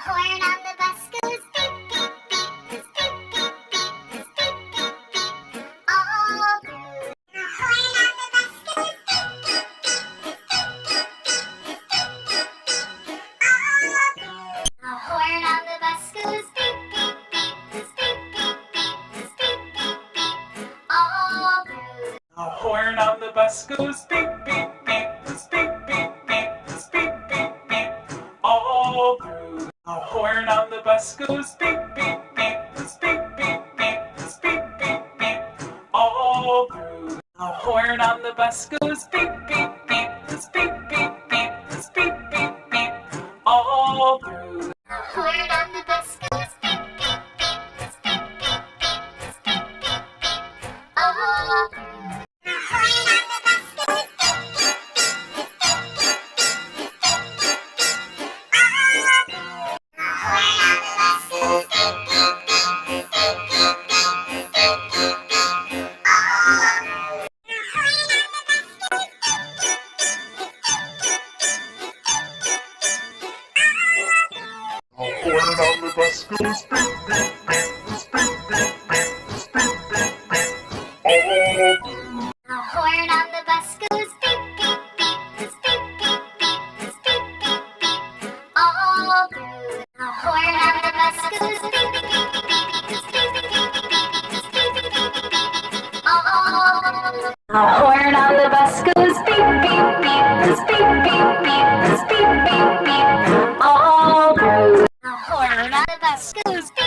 horn on the bus goes beep, beep, beep. Goes beep, beep, beep. Goes beep, beep, beep. All through. The horn on the bus goes beep, beep, beep. Goes beep, beep, beep. Goes beep, beep, beep. All through. The horn on the bus goes beep, beep, beep. Goes beep, beep, beep. Goes beep, beep, beep. All through. The horn on the bus goes beep, beep, beep. Goes beep, beep, beep. Goes beep, beep, beep. All through. The horn on the bus goes beep, beep, beep. Goes beep, beep, beep. Goes beep, beep, beep. All through. The horn on the bus goes beep, beep, beep. Goes beep, beep, beep. Goes beep, beep, beep. All through. The horn on the bus goes beep, beep, beep. Goes beep, beep, beep. Goes beep, beep, beep. All through. The horn on the bus goes beep, beep, beep. Goes beep, beep, beep. Goes beep, beep, beep. All through. The horn on the bus goes beep, beep, beep. Goes beep, beep, beep. Goes beep, beep, beep. All through. The horn on the bus goes beep, beep, beep. Goes beep, beep, beep. Goes beep, beep, beep. All through. The horn on the bus goes beep, beep, beep. Goes beep, beep, beep. Goes beep, beep, beep. All through. The horn on the bus goes beep, beep, beep. Goes beep, beep, beep. Goes beep, beep, beep. All through. The horn on the bus goes beep, beep, beep. Goes beep, beep, beep. Goes beep, beep, beep. All through. The horn on the bus goes beep, beep, beep. Goes beep, beep, beep. Goes beep, beep, beep. All through. The horn on the bus goes beep.